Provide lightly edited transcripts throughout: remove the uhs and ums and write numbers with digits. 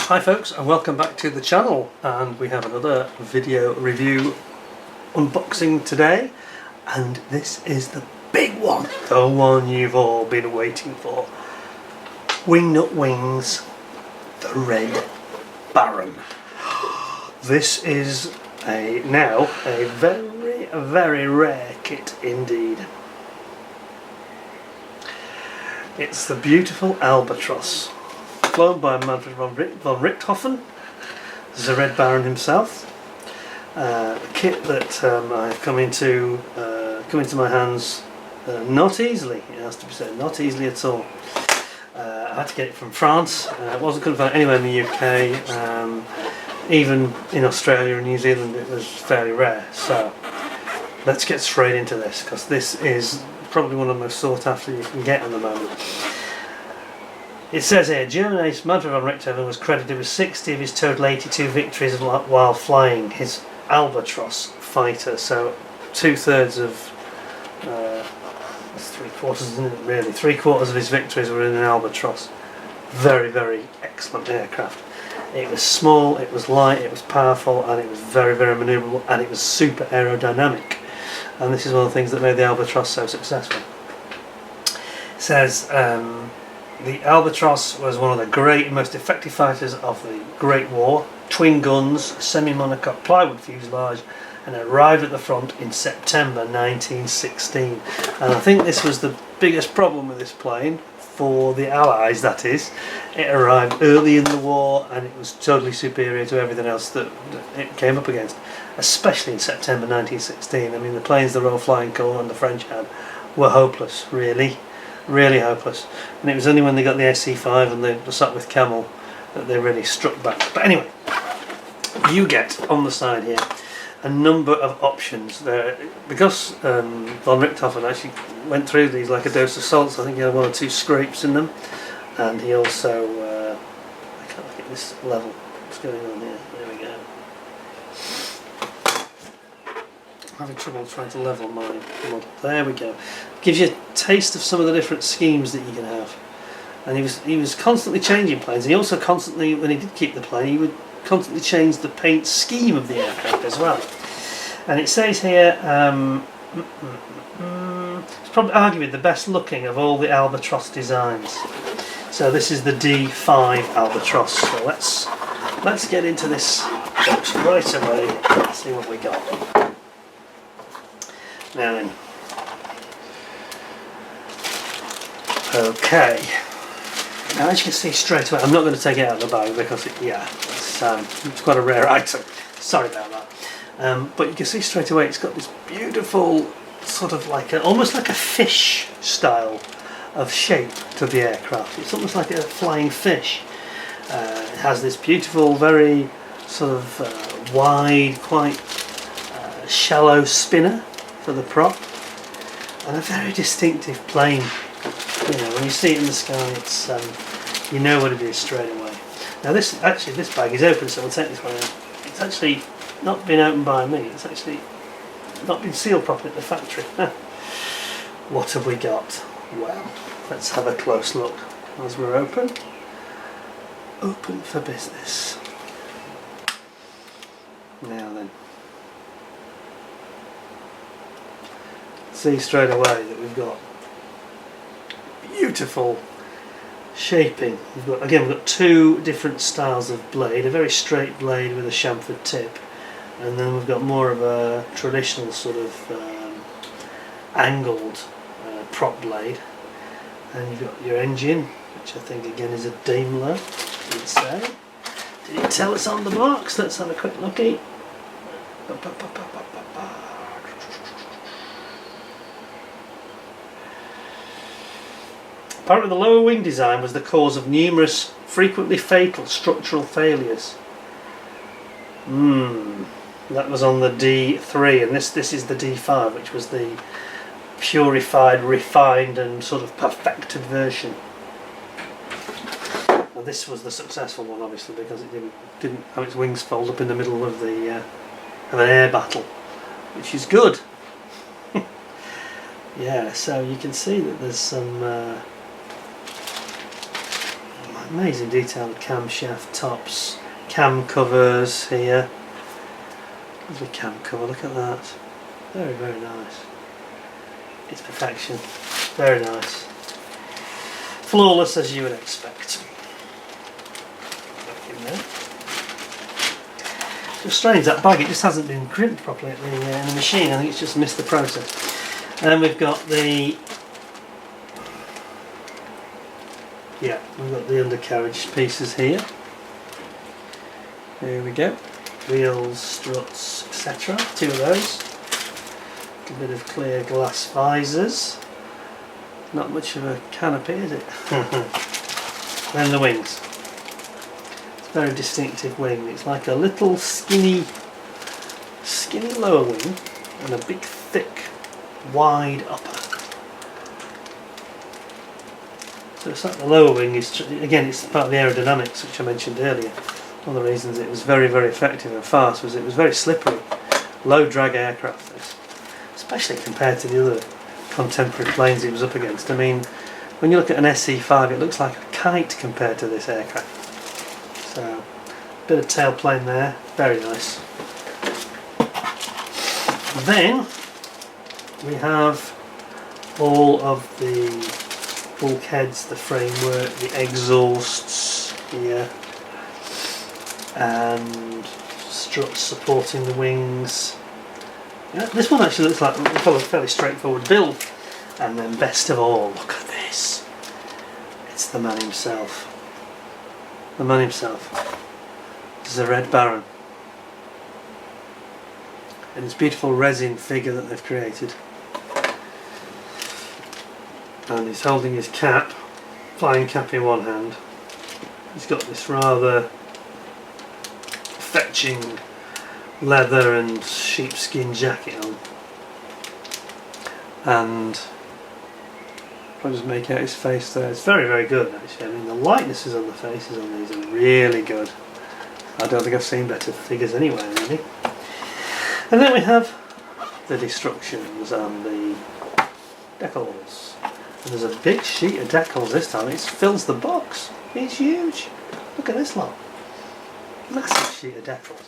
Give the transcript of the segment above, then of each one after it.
Hi folks, and welcome back to the channel, and we have another video review unboxing today, and this is the big one, the one you've all been waiting for. Wingnut Wings, the Red Baron. This is now a very rare kit indeed. It's the beautiful Albatros, flown by Manfred von Richthofen, the Red Baron himself. A kit that I've come into my hands not easily. It has to be said, not easily at all. I had to get it from France. It wasn't going to find anywhere in the UK. Even in Australia and New Zealand, it was fairly rare. So let's get straight into this, because this is probably one of the most sought after you can get at the moment. It says here, German ace Manfred von Richthofen was credited with 60 of his total 82 victories while flying his Albatros fighter. So 2/3 of, that's 3/4, isn't it really? 3/4 of his victories were in an Albatros. Very excellent aircraft. It was small, it was light, it was powerful, and it was very manoeuvrable, and it was super aerodynamic. And this is one of the things that made the Albatros so successful. It says, the Albatros was one of the great and most effective fighters of the Great War. Twin guns, semi-monocoque plywood fuselage, and arrived at the front in September 1916. And I think this was the biggest problem with this plane, for the Allies that is. It arrived early in the war and it was totally superior to everything else that it came up against, especially in September 1916. I mean, the planes the Royal Flying Corps and the French had were hopeless, really hopeless. And it was only when they got the SC5 and they sat with Camel that they really struck back. But anyway, you get on the side here a number of options there, because von Richthofen actually went through these like a dose of salt. I think he had 1 or 2 scrapes in them, and he also I can't look at this level. What's going on here? There we go. I'm having trouble trying to level my model. There we go. Gives you a taste of some of the different schemes that you can have. And he was constantly changing planes. He also constantly, when he did keep the plane, he would constantly change the paint scheme of the aircraft as well. And it says here, it's probably arguably the best looking of all the Albatros designs. So this is the D5 Albatros. So let's get into this box right away. Let's see what we got. Now then. Okay. Now, as you can see straight away, I'm not going to take it out of the bag because it's quite a rare item. Sorry about that. But you can see straight away it's got this beautiful sort of like almost like a fish style of shape to the aircraft. It's almost like a flying fish. It has this beautiful, very sort of wide, quite shallow spinner for the prop, and a very distinctive plane. You know, when you see it in the sky, it's you know what it is straight away. Now this bag is open, so we'll take this one out. It's actually not been opened by me. It's actually not been sealed properly at the factory. What have we got? Well, let's have a close look as we're open. Open for business. Now then, see straight away that we've got beautiful shaping. We've got 2 different styles of blade, a very straight blade with a chamfered tip, and then we've got more of a traditional sort of angled prop blade, and you've got your engine, which I think again is a Daimler, you'd say. Did it tell us on the box? Let's have a quick looky. Apparently the lower wing design was the cause of numerous, frequently fatal structural failures. That was on the D3, and this is the D5, which was the purified, refined and sort of perfected version. Now this was the successful one, obviously, because it didn't have its wings fold up in the middle of the of an air battle, which is good. Yeah, so you can see that there's some Amazing detail, the camshaft tops, cam covers here. There's a cam cover, look at that. Very, very nice. It's perfection. Very nice. Flawless as you would expect. Back in there. Just strange, that bag, it just hasn't been crimped properly in the machine. I think it's just missed the process. And we've got the undercarriage pieces here. There we go. Wheels, struts, etc. 2 of those. A bit of clear glass visors. Not much of a canopy, is it? Then the wings. It's a very distinctive wing. It's like a little skinny lower wing and a big, thick, wide upper. So it's like the lower wing is, again, it's part of the aerodynamics which I mentioned earlier. One of the reasons it was very, very effective and fast was it was very slippery, low drag aircraft, especially compared to the other contemporary planes it was up against. I mean, when you look at an SE5, it looks like a kite compared to this aircraft. So, a bit of tailplane there, very nice. Then we have all of the bulkheads, the framework, the exhausts here, and struts supporting the wings. Yeah, this one actually looks like a fairly straightforward build. And then best of all, look at this. It's the man himself. The man himself. The Red Baron. And his beautiful resin figure that they've created. And he's holding his cap, flying cap in one hand. He's got this rather fetching leather and sheepskin jacket on. And I'll just make out his face there. It's very, very good actually. I mean, the likenesses on the faces on these are really good. I don't think I've seen better figures anyway, really. And then we have the destructions and the decals. And there's a big sheet of decals this time. It fills the box. It's huge. Look at this lot. Massive sheet of decals.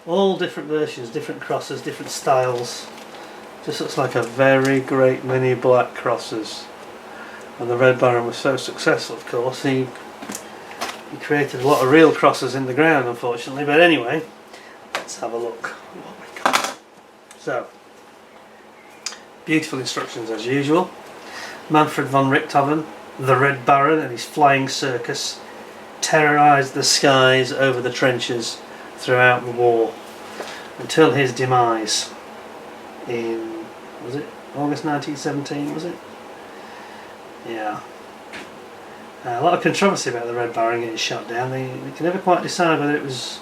All different versions, different crosses, different styles. Just looks like a very great many black crosses. And the Red Baron was so successful, of course, he created a lot of real crosses in the ground, unfortunately. But anyway, let's have a look at what we got. So, beautiful instructions as usual. Manfred von Richthofen, the Red Baron and his flying circus, terrorised the skies over the trenches throughout the war until his demise in, was it August 1917, was it? Yeah. A lot of controversy about the Red Baron getting shot down. They can never quite decide whether it was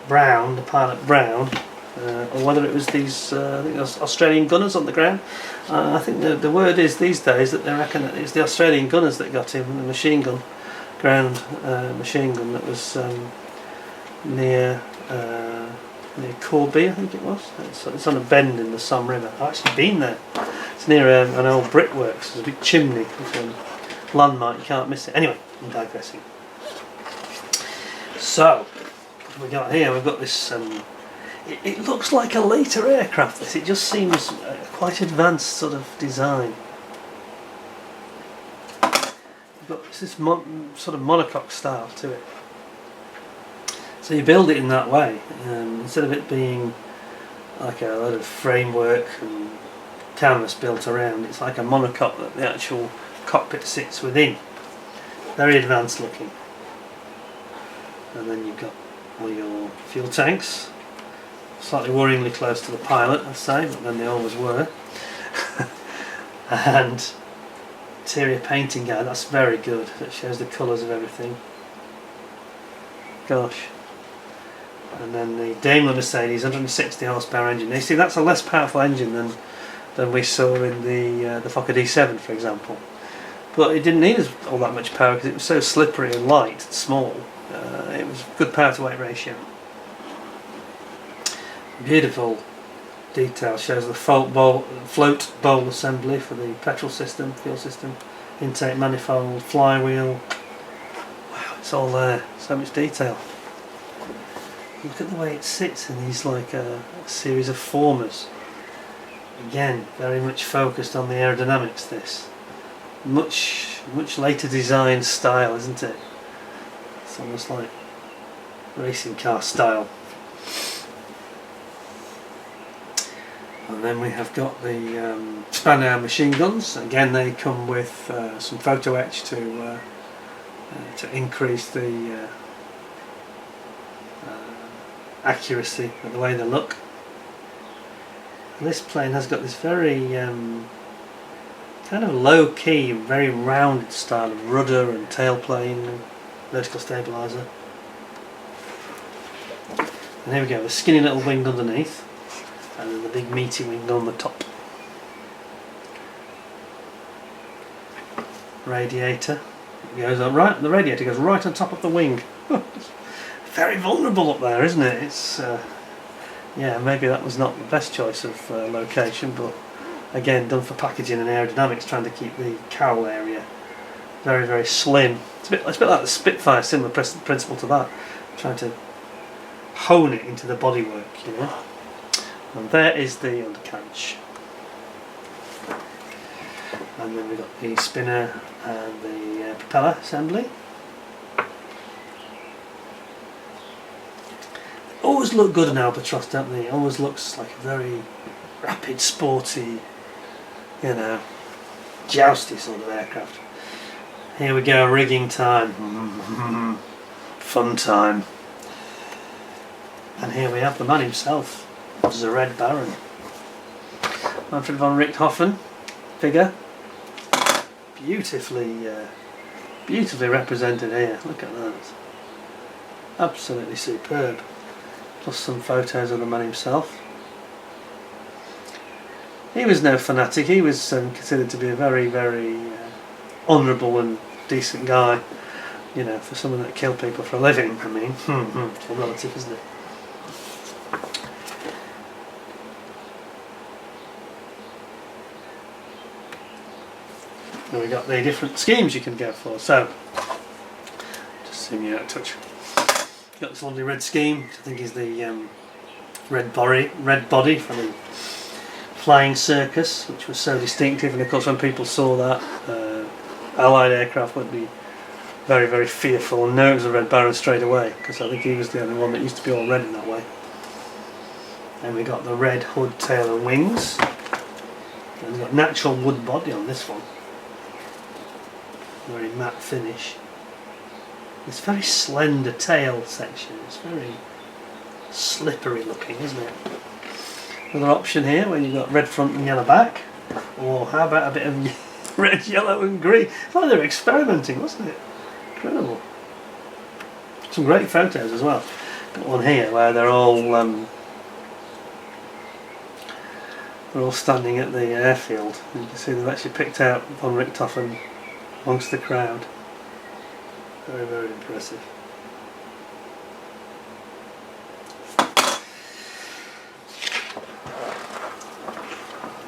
Brown, the pilot Brown, or whether it was these I think those Australian gunners on the ground. I think the word is these days that they reckon that it's the Australian gunners that got him, the machine gun, ground machine gun that was near Corby, I think it was. It's on a bend in the Somme River. I've actually been there. It's near an old brickworks. There's a big chimney. It's a landmark, you can't miss it. Anyway, I'm digressing. So, what have we got here? We've got this, it looks like a later aircraft, this. It just seems quite advanced sort of design. You've got this sort of monocoque style to it. So you build it in that way, instead of it being like a lot of framework and canvas built around, it's like a monocoque that the actual cockpit sits within. Very advanced looking. And then you've got all your fuel tanks, slightly worryingly close to the pilot, I'd say, but then they always were. And interior painting guide, that's very good. It shows the colours of everything. Gosh. And then the Daimler Mercedes 160 horsepower engine. Now you see, that's a less powerful engine than we saw in the Fokker D7, for example. But it didn't need all that much power because it was so slippery and light and small. It was good power to weight ratio. Beautiful detail, shows the float bowl assembly for the petrol system, fuel system, intake manifold, flywheel. It's all there, so much detail. Look at the way it sits in these like a series of formers. Again, very much focused on the aerodynamics. This much later design style, isn't it? It's almost like racing car style. And then we have got the Spandau machine guns. Again, they come with some photo etch to increase the accuracy of the way they look. And this plane has got this very kind of low-key, very rounded style of rudder and tailplane and vertical stabiliser. And here we go, the skinny little wing underneath, and then the big meaty wing on the top. Radiator goes on right. The radiator goes right on top of the wing. Very vulnerable up there, isn't it? It's yeah, maybe that was not the best choice of location, but again, done for packaging and aerodynamics, trying to keep the cowl area very, very slim. It's a bit like the Spitfire, similar principle to that, trying to hone it into the bodywork, you know. And there is the undercarriage. And then we've got the spinner and the propeller assembly. Always look good in Albatros, don't they? It always looks like a very rapid, sporty, you know, jousty sort of aircraft. Here we go, rigging time. Fun time. And here we have the man himself, the Red Baron. Manfred von Richthofen figure. Beautifully represented here. Look at that. Absolutely superb. Plus some photos of the man himself. He was no fanatic. He was considered to be a very, very honourable and decent guy. You know, for someone that killed people for a living. I mean, it's relative, isn't it? And we got the different schemes you can go for. So, just zoom you out a touch. Got this lovely red scheme, which I think is the red body from the flying circus, which was so distinctive. And of course, when people saw that, Allied aircraft would be very, very fearful and know it was a Red Baron straight away, because I think he was the only one that used to be all red in that way. Then we got the red hood, tail, and wings. And we've got natural wood body on this one. Very matte finish. This very slender tail section. It's very slippery looking, isn't it? Another option here where you've got red front and yellow back. Or how about a bit of red, yellow and green? I thought they were experimenting, wasn't it? Incredible. Some great photos as well. Got one here where they're all standing at the airfield. You can see they've actually picked out von Richthofen amongst the crowd. Very, very impressive.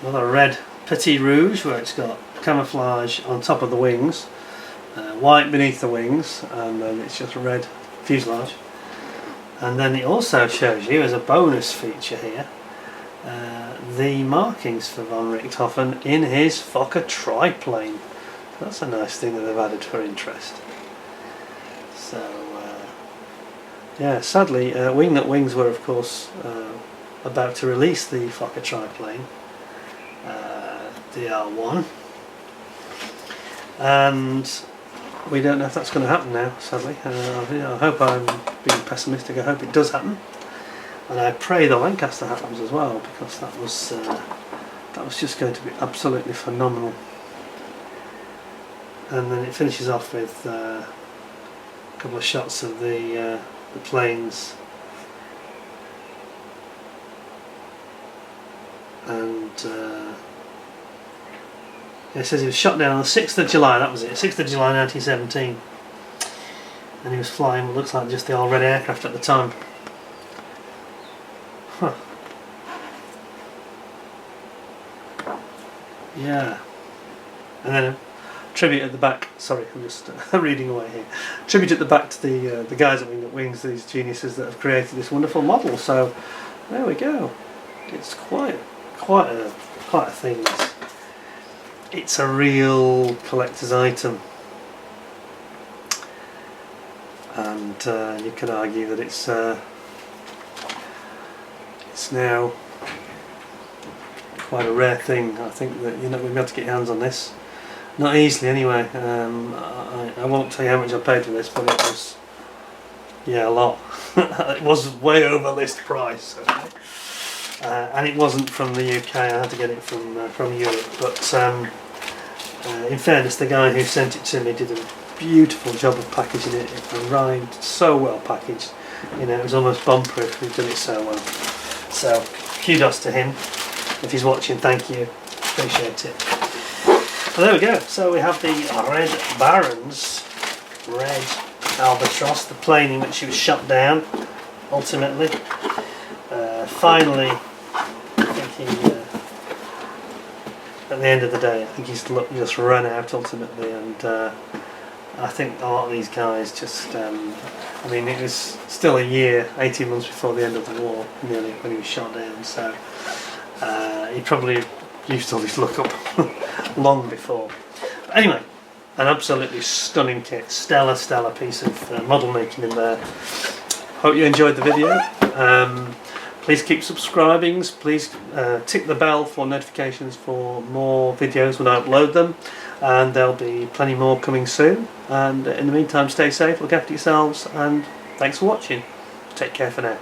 Another red Petit Rouge where it's got camouflage on top of the wings, white beneath the wings, and then it's just a red fuselage. And then it also shows you as a bonus feature here the markings for von Richthofen in his Fokker Triplane. That's a nice thing that they've added for interest. So, yeah, sadly, Wingnut Wings were, of course, about to release the Fokker Triplane, DR1, and we don't know if that's going to happen now, sadly. I hope I'm being pessimistic. I hope it does happen, and I pray the Lancaster happens as well, because that was just going to be absolutely phenomenal. And then it finishes off with a couple of shots of the planes, and it says he was shot down on the 6th of July, that was it, 6th of July 1917, and he was flying what looks like just the old red aircraft at the time. Huh. Yeah. And then tribute at the back. Sorry, I'm just reading away here. Tribute at the back to the guys at Wingnut Wings, these geniuses that have created this wonderful model. So there we go. It's quite a thing. It's a real collector's item, and you could argue that it's now quite a rare thing. I think that you're not going to be able to get your hands on this, not easily anyway. I won't tell you how much I paid for this, but it was, yeah, a lot. It was way over list price, okay. And it wasn't from the UK. I had to get it from Europe. But in fairness, the guy who sent it to me did a beautiful job of packaging it. It arrived so well packaged. You know, it was almost bomb-proof. He did it so well. So kudos to him. If he's watching, thank you. Appreciate it. Well, there we go. So we have the Red Baron's Red Albatros, the plane in which he was shot down. Ultimately, finally, I think he. At the end of the day, I think he's just run out ultimately, and I think a lot of these guys just. I mean, it was still a year, 18 months before the end of the war, nearly, when he was shot down. So he probably used all his luck up long before. But anyway, an absolutely stunning kit, stellar piece of model making in there. Hope you enjoyed the video. Please keep subscribing. Please tick the bell for notifications for more videos when I upload them, and there'll be plenty more coming soon. And in the meantime, stay safe, look after yourselves, and thanks for watching. Take care for now.